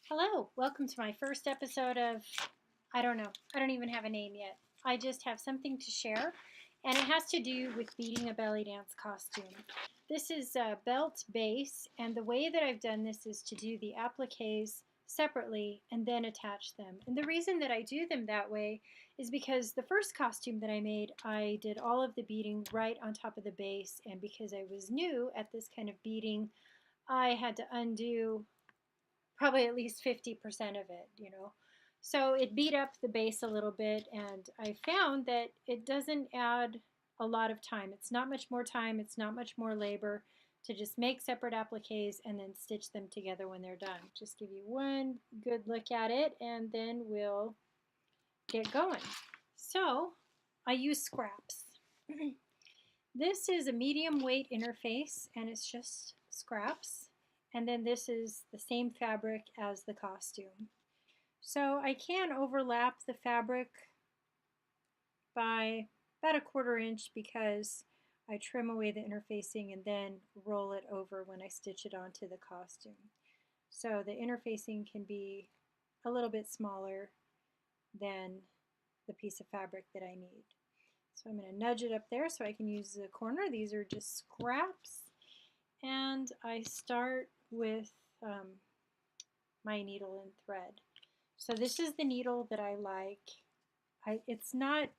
Hello, welcome to my first episode of, I don't know, I don't even have a name yet. I just have something to share, and it has to do with beading a belly dance costume. This is a belt base, and the way that I've done this is to do the appliques separately and then attach them. And the reason that I do them that way is because the first costume that I made, I did all of the beading right on top of the base, and because I was new at this kind of beading, I had to undo probably at least 50% of it. So it beat up the base a little bit, and I found that it doesn't add a lot of time. It's not much more time, it's not much more labor to just make separate appliques and then stitch them together when they're done. Just give you one good look at it, and then we'll get going. So I use scraps. This is a medium weight interface, and it's just scraps. And then this is the same fabric as the costume. So I can overlap the fabric by about a 1/4 inch because I trim away the interfacing and then roll it over when I stitch it onto the costume. So the interfacing can be a little bit smaller than the piece of fabric that I need. So I'm going to nudge it up there so I can use the corner. These are just scraps. And I start with my needle and thread. So this is the needle that I like. It's not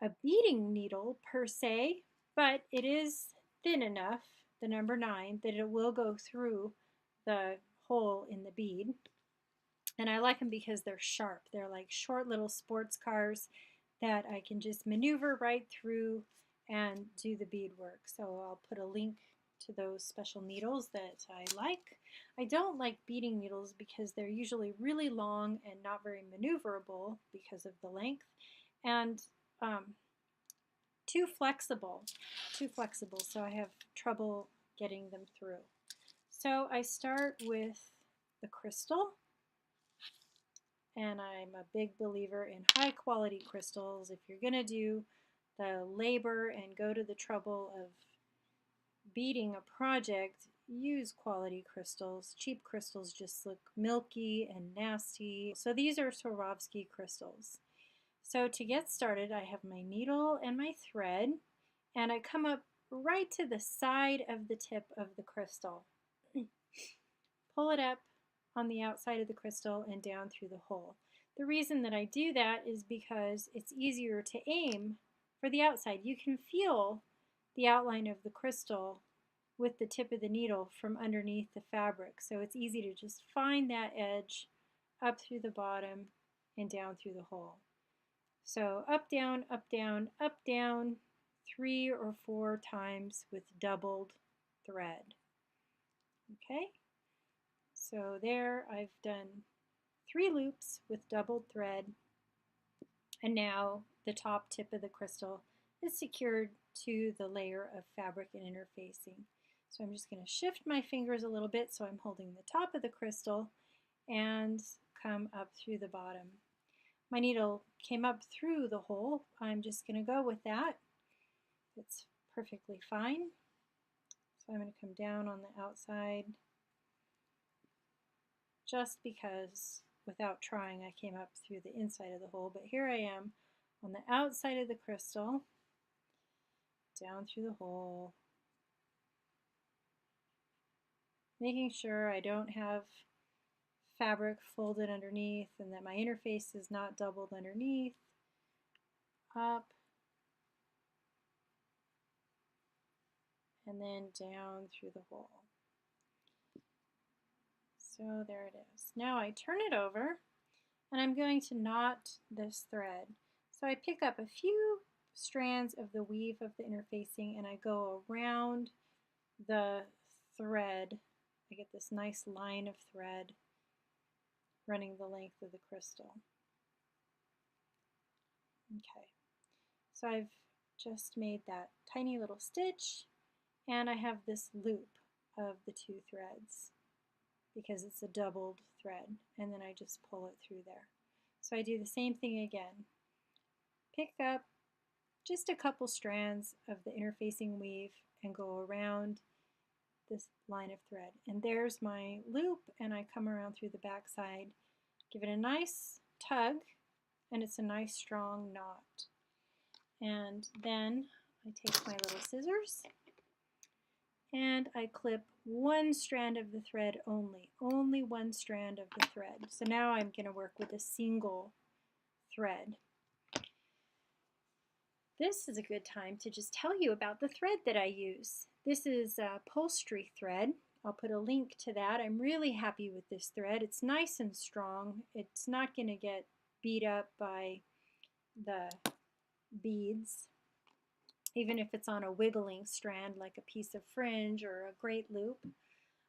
a beading needle per se, but it is thin enough, the number 9, that it will go through the hole in the bead. And I like them because they're sharp. They're like short little sports cars that I can just maneuver right through and do the beadwork. So I'll put a link to those special needles that I like. I don't like beading needles because they're usually really long and not very maneuverable because of the length, and too flexible, so I have trouble getting them through. So I start with the crystal, and I'm a big believer in high quality crystals. If you're going to do the labor and go to the trouble of beading a project, use quality crystals. Cheap crystals just look milky and nasty. So these are Swarovski crystals. So to get started, I have my needle and my thread, and I come up right to the side of the tip of the crystal. Pull it up on the outside of the crystal and down through the hole. The reason that I do that is because it's easier to aim for the outside. You can feel the outline of the crystal with the tip of the needle from underneath the fabric. So it's easy to just find that edge up through the bottom and down through the hole. So up, down, up, down, up, down, 3 or 4 times with doubled thread. Okay, so there I've done 3 loops with doubled thread, and now the top tip of the crystal is secured to the layer of fabric and interfacing. So I'm just going to shift my fingers a little bit so I'm holding the top of the crystal and come up through the bottom. My needle came up through the hole. I'm just going to go with that. It's perfectly fine. So I'm going to come down on the outside just because without trying I came up through the inside of the hole, but here I am on the outside of the crystal, down through the hole, making sure I don't have fabric folded underneath and that my interface is not doubled underneath. Up and then down through the hole. So there it is. Now I turn it over and I'm going to knot this thread. So I pick up a few strands of the weave of the interfacing and I go around the thread. I get this nice line of thread running the length of the crystal. Okay, so I've just made that tiny little stitch, and I have this loop of the 2 threads because it's a doubled thread, and then I just pull it through there. So I do the same thing again. Pick up just a couple strands of the interfacing weave and go around this line of thread. And there's my loop, and I come around through the back side, give it a nice tug, and it's a nice strong knot. And then I take my little scissors and I clip one strand of the thread only one strand of the thread. So now I'm going to work with a single thread. This is a good time to just tell you about the thread that I use. This is upholstery thread. I'll put a link to that. I'm really happy with this thread. It's nice and strong. It's not going to get beat up by the beads, even if it's on a wiggling strand like a piece of fringe or a great loop.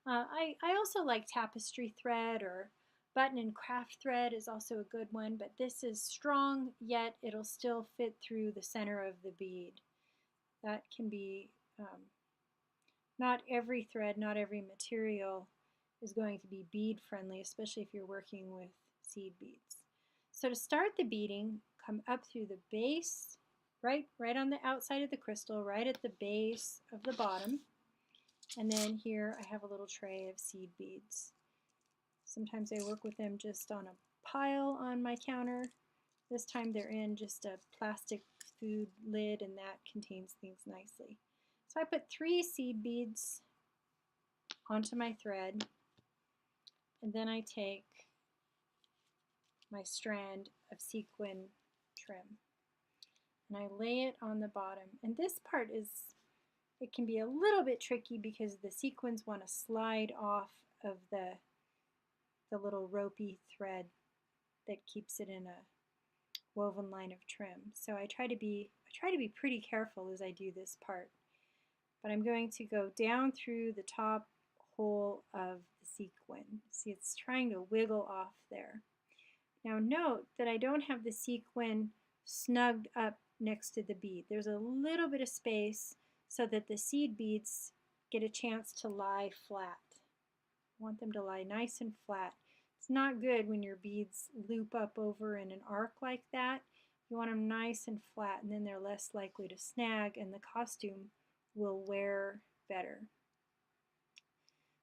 I also like tapestry thread, or button and craft thread is also a good one, but this is strong, yet it'll still fit through the center of the bead. That can be, not every thread, not every material is going to be bead friendly, especially if you're working with seed beads. So to start the beading, come up through the base, right on the outside of the crystal, right at the base of the bottom. And then here I have a little tray of seed beads. Sometimes I work with them just on a pile on my counter. This time they're in just a plastic food lid, and that contains things nicely. So I put 3 seed beads onto my thread, and then I take my strand of sequin trim and I lay it on the bottom. And this part it can be a little bit tricky because the sequins want to slide off of the little ropey thread that keeps it in a woven line of trim. So I try to be pretty careful as I do this part. But I'm going to go down through the top hole of the sequin. See, it's trying to wiggle off there. Now note that I don't have the sequin snugged up next to the bead. There's a little bit of space so that the seed beads get a chance to lie flat. I want them to lie nice and flat. It's not good when your beads loop up over in an arc like that. You want them nice and flat, and then they're less likely to snag and the costume will wear better.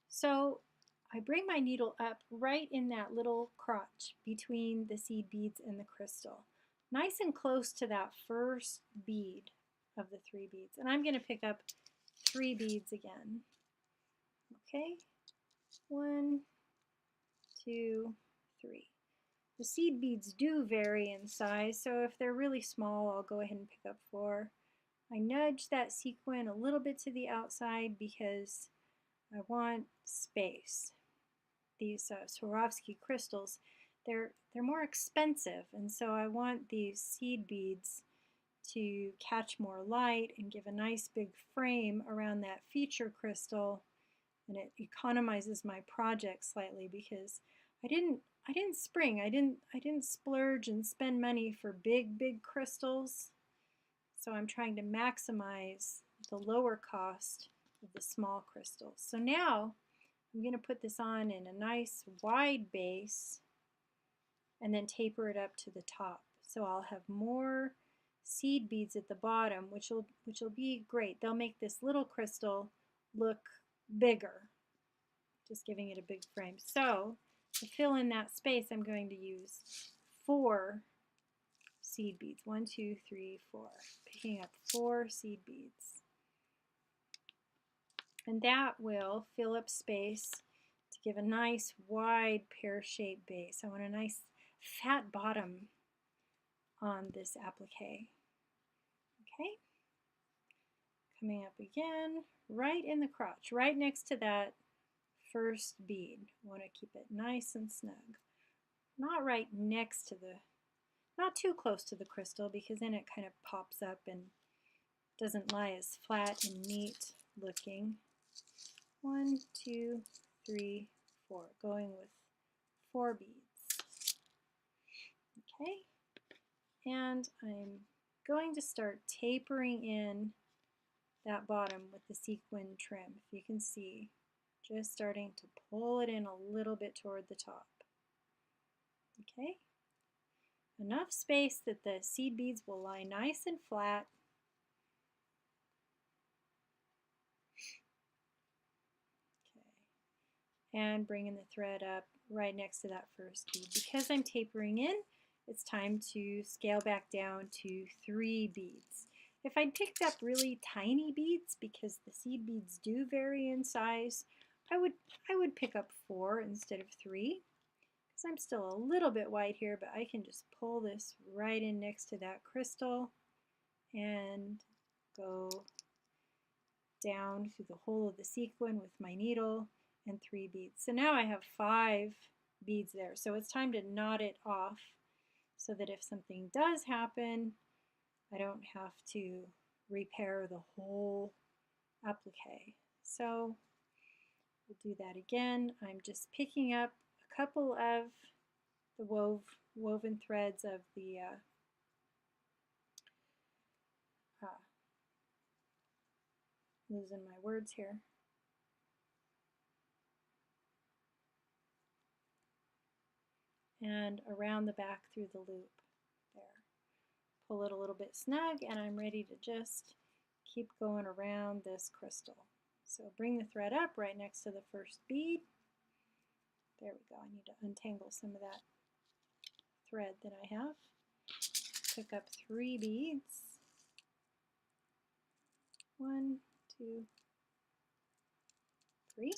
So I bring my needle up right in that little crotch between the seed beads and the crystal, nice and close to that first bead of the 3 beads. And I'm going to pick up 3 beads again. Okay, 1, 2, 3. The seed beads do vary in size, so if they're really small, I'll go ahead and pick up 4. I nudge that sequin a little bit to the outside because I want space. These Swarovski crystals, they're more expensive, and so I want these seed beads to catch more light and give a nice big frame around that feature crystal, and it economizes my project slightly because I didn't splurge and spend money for big crystals. So I'm trying to maximize the lower cost of the small crystals. So now I'm going to put this on in a nice wide base and then taper it up to the top. So I'll have more seed beads at the bottom, which will be great. They'll make this little crystal look bigger, just giving it a big frame. So to fill in that space, I'm going to use 4 seed beads. 1, 2, 3, 4. Picking up 4 seed beads. And that will fill up space to give a nice wide pear-shaped base. I want a nice fat bottom on this applique. Okay, coming up again, right in the crotch, right next to that first bead. I want to keep it nice and snug. Not right next to not too close to the crystal, because then it kind of pops up and doesn't lie as flat and neat looking. 1, 2, 3, 4. Going with 4 beads. Okay, and I'm going to start tapering in that bottom with the sequin trim. If you can see, just starting to pull it in a little bit toward the top. Okay, enough space that the seed beads will lie nice and flat. and bringing the thread up right next to that first bead. Because I'm tapering in, it's time to scale back down to 3 beads. If I'd picked up really tiny beads, because the seed beads do vary in size, I would pick up 4 instead of 3. Because I'm still a little bit wide here, but I can just pull this right in next to that crystal and go down through the hole of the sequin with my needle and 3 beads. So now I have 5 beads there. So it's time to knot it off so that if something does happen, I don't have to repair the whole applique. So we'll do that again. I'm just picking up a couple of the woven threads of the losing my words here. And around the back through the loop there. Pull it a little bit snug, and I'm ready to just keep going around this crystal. So bring the thread up right next to the first bead. There we go. I need to untangle some of that thread that I have. Pick up 3 beads. 1, 2, 3.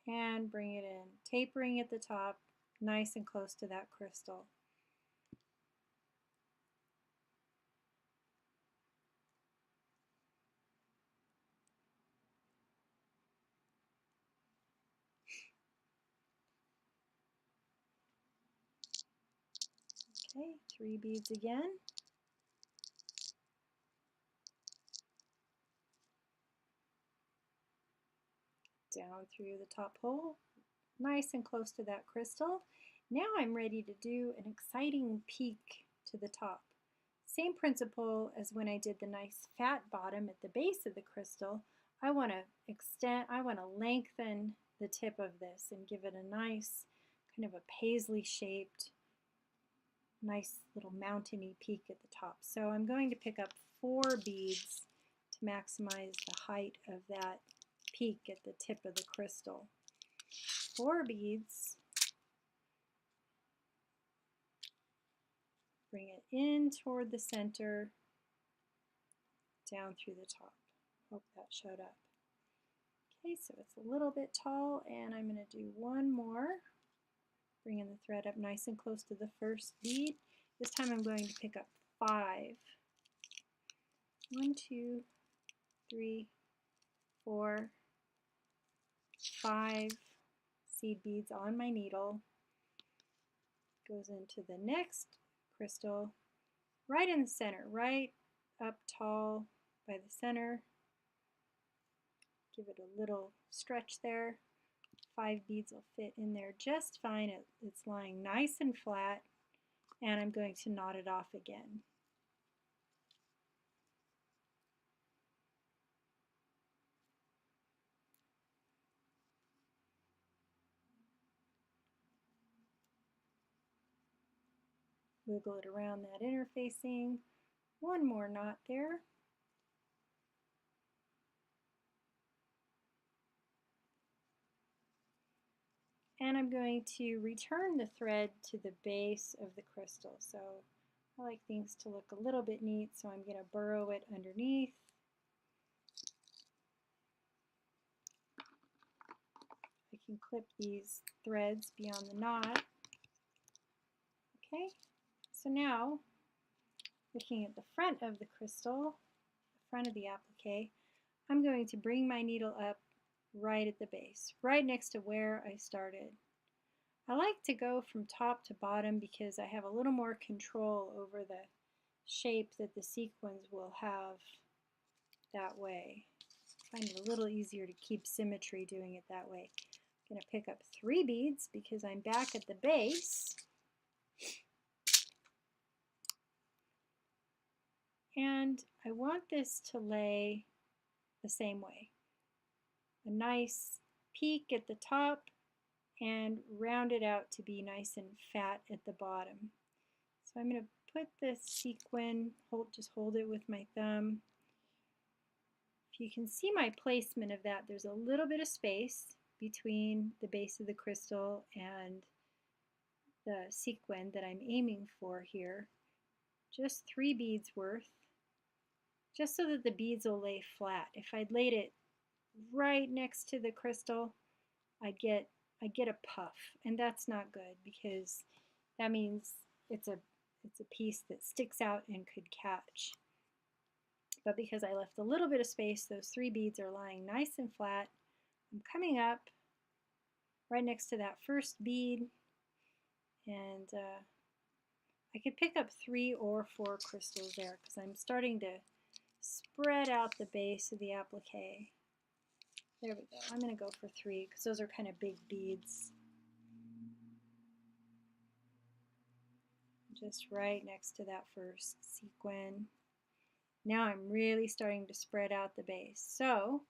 And bring it in, tapering at the top, nice and close to that crystal. Okay, 3 beads again. Down through the top hole, nice and close to that crystal. Now I'm ready to do an exciting peak to the top. Same principle as when I did the nice fat bottom at the base of the crystal. I want to lengthen the tip of this and give it a nice kind of a paisley shaped, nice little mountainy peak at the top. So I'm going to pick up 4 beads to maximize the height of that peak at the tip of the crystal. 4 beads. Bring it in toward the center, down through the top. Hope that showed up. Okay, so it's a little bit tall, and I'm going to do one more. Bringing the thread up nice and close to the first bead. This time I'm going to pick up 5. 1, 2, 3, 4, 5 seed beads on my needle. Goes into the next crystal, right in the center, right up tall by the center. Give it a little stretch there. 5 beads will fit in there just fine. It's lying nice and flat, and I'm going to knot it off again. Wiggle it around that interfacing. One more knot there. And I'm going to return the thread to the base of the crystal. So I like things to look a little bit neat, so I'm going to burrow it underneath. I can clip these threads beyond the knot. Okay, so now looking at the front of the crystal, the front of the applique, I'm going to bring my needle up right at the base, right next to where I started. I like to go from top to bottom because I have a little more control over the shape that the sequins will have that way. I find it a little easier to keep symmetry doing it that way. I'm going to pick up 3 beads because I'm back at the base. And I want this to lay the same way. A nice peak at the top and round it out to be nice and fat at the bottom. So I'm going to put this sequin, just hold it with my thumb, if you can see my placement of that, there's a little bit of space between the base of the crystal and the sequin that I'm aiming for here. Just 3 beads worth, just so that the beads will lay flat. If I'd laid it right next to the crystal, I get a puff, and that's not good because that means it's a piece that sticks out and could catch. But because I left a little bit of space, those 3 beads are lying nice and flat. I'm coming up right next to that first bead, and I could pick up 3 or 4 crystals there because I'm starting to spread out the base of the applique. There we go. I'm going to go for 3 because those are kind of big beads. Just right next to that first sequin. Now I'm really starting to spread out the base. So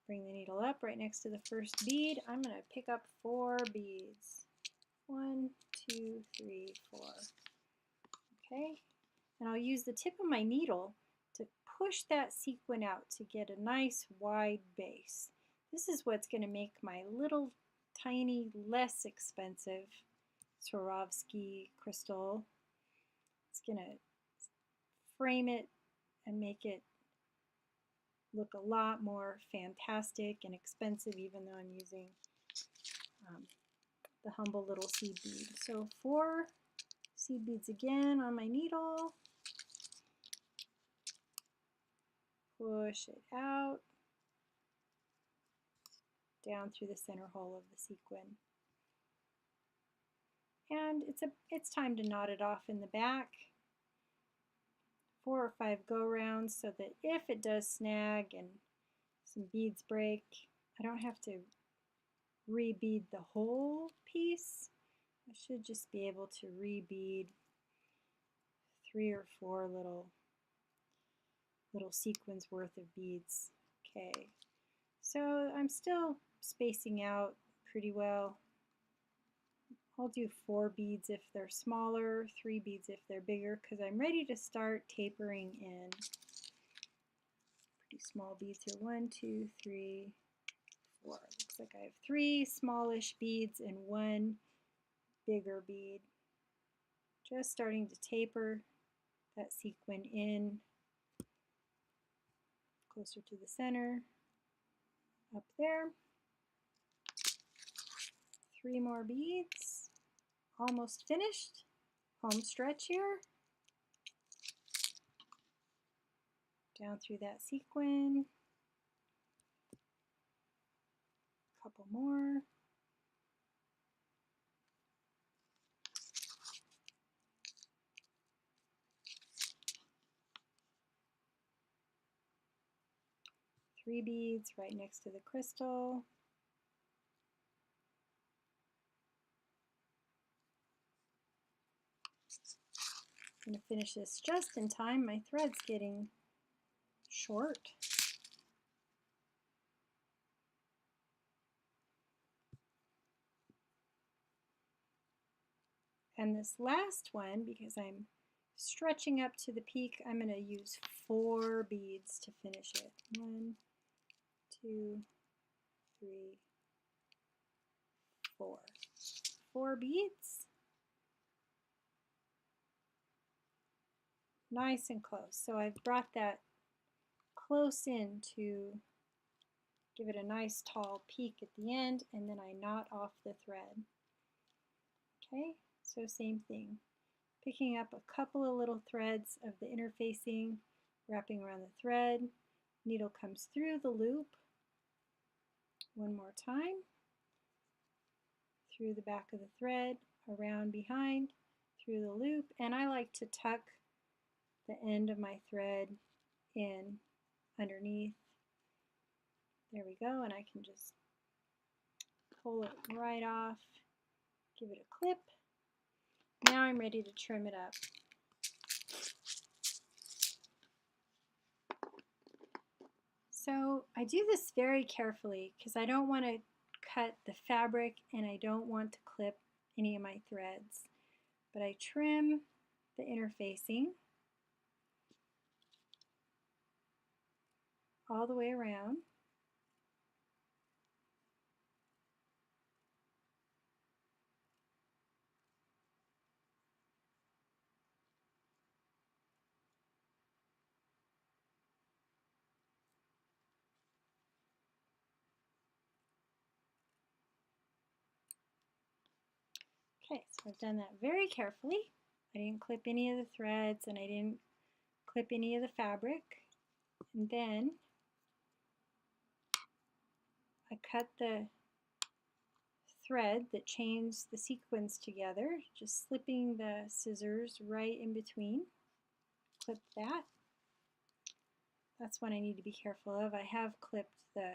bring the needle up right next to the first bead. I'm going to pick up 4 beads. 1, 2, 3, 4. Okay, and I'll use the tip of my needle to push that sequin out to get a nice wide base. This is what's going to make my little tiny, less expensive Swarovski crystal. It's going to frame it and make it look a lot more fantastic and expensive, even though I'm using the humble little seed bead. So 4 seed beads again on my needle. Push it out, down through the center hole of the sequin. And it's time to knot it off in the back. 4 or 5 go rounds so that if it does snag and some beads break, I don't have to re-bead the whole piece. I should just be able to re-bead 3 or 4 little sequins worth of beads. Okay, so I'm still spacing out pretty well. I'll do 4 beads if they're smaller, 3 beads if they're bigger, because I'm ready to start tapering in. Pretty small beads here. 1, 2, 3, 4. Looks like I have 3 smallish beads and 1 bigger bead. Just starting to taper that sequin in closer to the center. Up there. 3 more beads. Almost finished. Home stretch here. Down through that sequin. Couple more. Three beads right next to the crystal. I'm going to finish this just in time. My thread's getting short. And this last one, because I'm stretching up to the peak, I'm going to use 4 beads to finish it. 1, 2, 3, 4. 4 beads. Nice and close. So I've brought that close in to give it a nice tall peak at the end, and then I knot off the thread. Okay, so same thing. Picking up a couple of little threads of the interfacing, wrapping around the thread. Needle comes through the loop. One more time. Through the back of the thread, around behind, through the loop, and I like to tuck the end of my thread in underneath. There we go, and I can just pull it right off, give it a clip. Now I'm ready to trim it up. So I do this very carefully because I don't want to cut the fabric and I don't want to clip any of my threads. But I trim the interfacing. all the way around. Okay, so I've done that very carefully. I didn't clip any of the threads and I didn't clip any of the fabric. And then I cut the thread that chains the sequins together, just slipping the scissors right in between. Clip that. That's one I need to be careful of. I have clipped the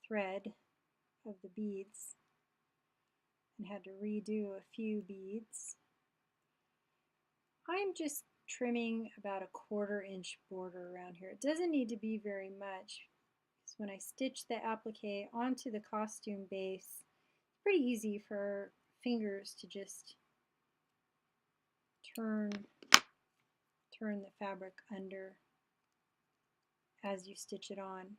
thread of the beads and had to redo a few beads. I'm just trimming about a 1/4 inch border around here. It doesn't need to be very much, because when I stitch the applique onto the costume base, it's pretty easy for fingers to just turn the fabric under as you stitch it on.